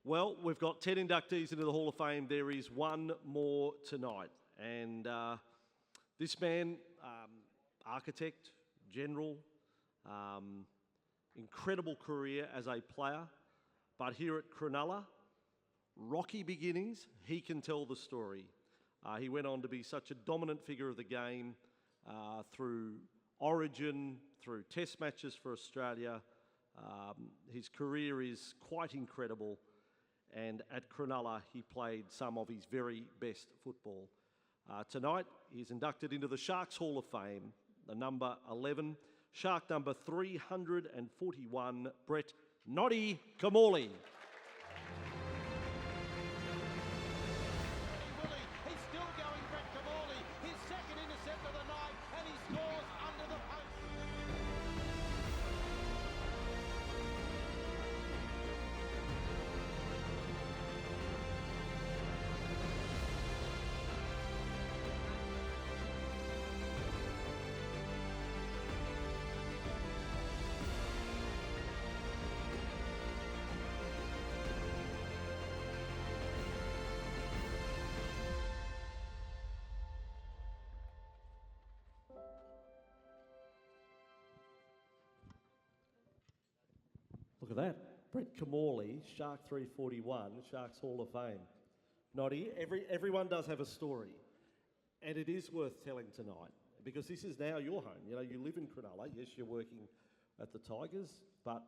Well, we've got 10 inductees into the Hall of Fame. There is one more tonight. And this man, architect, general, incredible career as a player. But here at Cronulla, rocky beginnings, he can tell the story. He went on to be such a dominant figure of the game through Origin, through Test matches for Australia. His career is quite incredible. And at Cronulla, he played some of his very best football. Tonight, he's inducted into the Sharks Hall of Fame, the number 11, Shark number 341, Brett Noddy Kimmorley. He's still going, Brett Kimmorley. His second intercept of the night, and he scores under the post. Look at that. Brett Kimmorley, Shark 341, Sharks Hall of Fame. Noddy, everyone does have a story. And it is worth telling tonight because this is now your home. You know, you live in Cronulla. Yes, you're working at the Tigers, but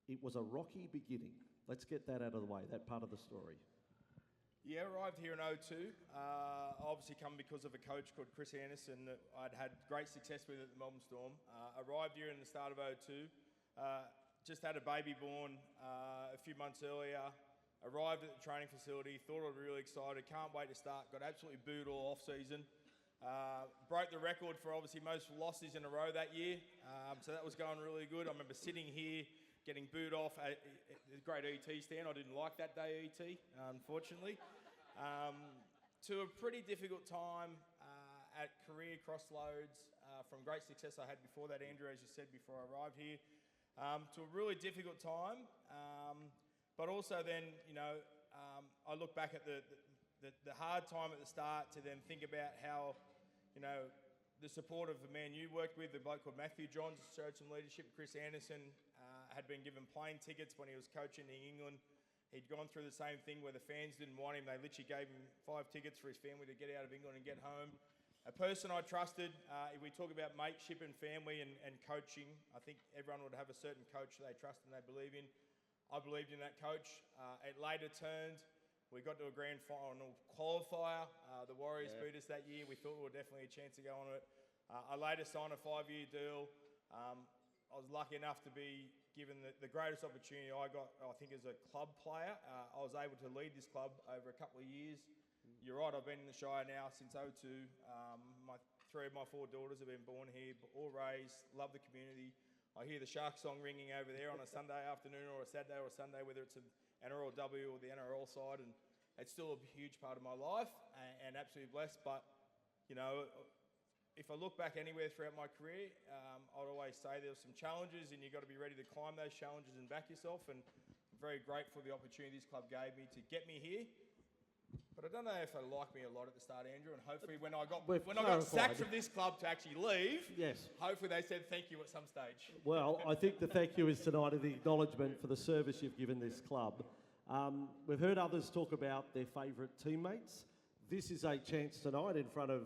it was a rocky beginning. Let's get that out of the way, that part of the story. Yeah, arrived here in 02. Obviously come because of a coach called Chris Anderson that I'd had great success with at the Melbourne Storm. Arrived here in the start of 02. Just had a baby born a few months earlier. Arrived at the training facility, thought I was really excited, can't wait to start. Got absolutely booed all off season. Broke the record for obviously most losses in a row that year. So that was going really good. I remember sitting here, getting booed off at the great ET stand. I didn't like that day, ET, unfortunately. To a pretty difficult time at career crossroads from great success I had before that, Andrew, as you said, before I arrived here. To a really difficult time, but also then, you know, I look back at the hard time at the start to then think about how, you know, the support of the man you worked with, the bloke called Matthew Johns, showed some leadership. Chris Anderson had been given plane tickets when he was coaching in England. He'd gone through the same thing where the fans didn't want him. They literally gave him 5 tickets for his family to get out of England and get home. A person I trusted, if we talk about mateship and family and coaching, I think everyone would have a certain coach they trust and they believe in. I believed in that coach. It later turned. We got to a grand final qualifier. The Warriors beat us that year. We thought we were definitely a chance to go on it. I later signed a 5-year deal. I was lucky enough to be given the greatest opportunity I got, I think, as a club player. I was able to lead this club over a couple of years. You're right, I've been in the Shire now since 02. 3 of my 4 daughters have been born here, all raised, love the community. I hear the Shark song ringing over there on a Sunday afternoon or a Saturday or a Sunday, whether it's an NRLW or the NRL side, and it's still a huge part of my life and absolutely blessed. But, you know, if I look back anywhere throughout my career, I'd always say there were some challenges and you've got to be ready to climb those challenges and back yourself. And I'm very grateful for the opportunity this club gave me to get me here. But I don't know if they like me a lot at the start, Andrew, and hopefully when I got sacked from this club to actually leave, yes, hopefully they said thank you at some stage. Well, I think the thank you is tonight the acknowledgement for the service you've given this club. We've heard others talk about their favourite teammates. This is a chance tonight in front of,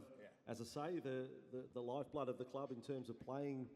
as I say, the lifeblood of the club in terms of playing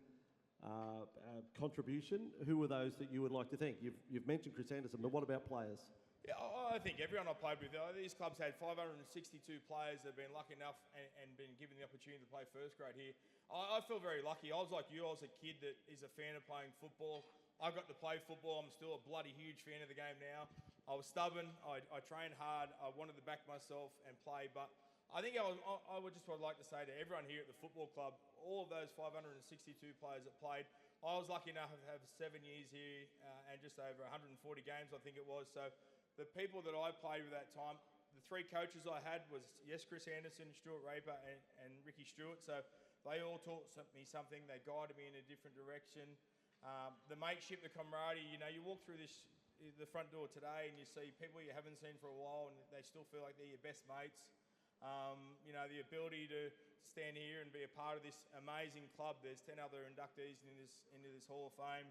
contribution. Who were those that you would like to thank? You've mentioned Chris Anderson, but what about players? Yeah, I think everyone I played with, these clubs had 562 players that have been lucky enough and been given the opportunity to play first grade here. I feel very lucky. I was like you, I was a kid that is a fan of playing football. I got to play football. I'm still a bloody huge fan of the game now. I was stubborn. I trained hard. I wanted to back myself and play. But I think I would like to say to everyone here at the football club, all of those 562 players that played, I was lucky enough to have 7 years here and just over 140 games, I think it was. So the people that I played with that time, the 3 coaches I had was, yes, Chris Anderson, Stuart Raper and Ricky Stewart. So they all taught me something. They guided me in a different direction. The mateship, the camaraderie, you know, you walk through this the front door today and you see people you haven't seen for a while and they still feel like they're your best mates. You know, the ability to stand here and be a part of this amazing club. There's 10 other inductees into this Hall of Fame.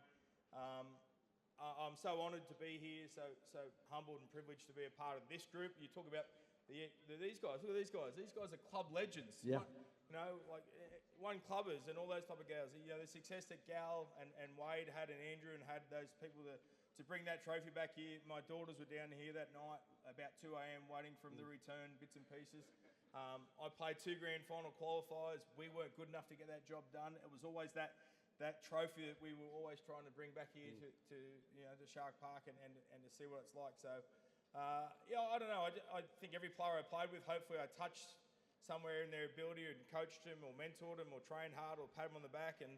I'm so honoured to be here, so humbled and privileged to be a part of this group. You talk about these guys. Look at these guys. These guys are club legends. Yeah. You know, like one clubbers and all those type of gals. You know, the success that Gal and Wade had and Andrew and had those people to bring that trophy back here. My daughters were down here that night about 2 a.m. waiting from the return bits and pieces. I played 2 grand final qualifiers. We weren't good enough to get that job done. It was always that trophy that we were always trying to bring back here to you know, to Shark Park and to see what it's like. So, yeah, I don't know. I think every player I played with, hopefully I touched somewhere in their ability and coached them or mentored them or trained hard or pat them on the back and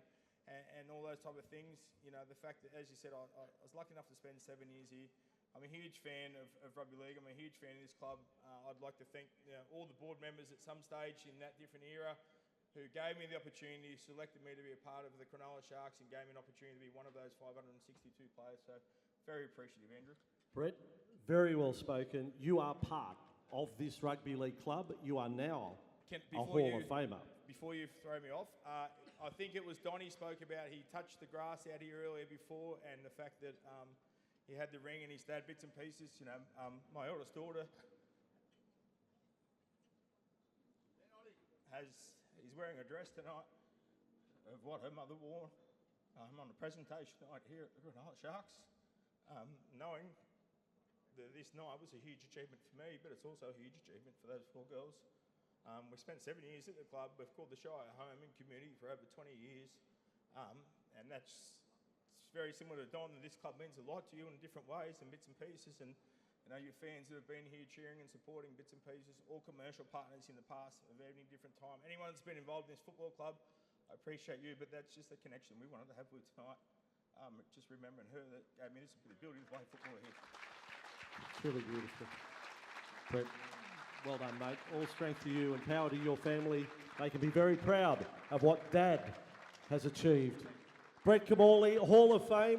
all those type of things. You know, the fact that, as you said, I was lucky enough to spend 7 years here. I'm a huge fan of rugby league. I'm a huge fan of this club. I'd like to thank all the board members at some stage in that different era who gave me the opportunity, selected me to be a part of the Cronulla Sharks and gave me an opportunity to be one of those 562 players. So very appreciative, Andrew. Brett, very well spoken. You are part of this rugby league club. You are now a Hall of Famer. Before you throw me off, I think it was Donnie spoke about, he touched the grass out here earlier before, and the fact that he had the ring and his dad bits and pieces. You know, my eldest daughter he's wearing a dress tonight of what her mother wore on the presentation night here at the Cronulla Sharks. Knowing that this night was a huge achievement for me, but it's also a huge achievement for those 4 girls. We spent 7 years at the club. We've called the Shire home and community for over 20 years. And it's very similar to Don, that this club means a lot to you in different ways and bits and pieces. And you know, your fans that have been here cheering and supporting bits and pieces, all commercial partners in the past of any different time. Anyone that's been involved in this football club, I appreciate you, but that's just the connection we wanted to have with tonight. Just remembering her that gave me this ability to play football here. It's really beautiful. Brett, well done, mate. All strength to you and power to your family. They can be very proud of what Dad has achieved. Brett Kimmorley, Hall of Fame.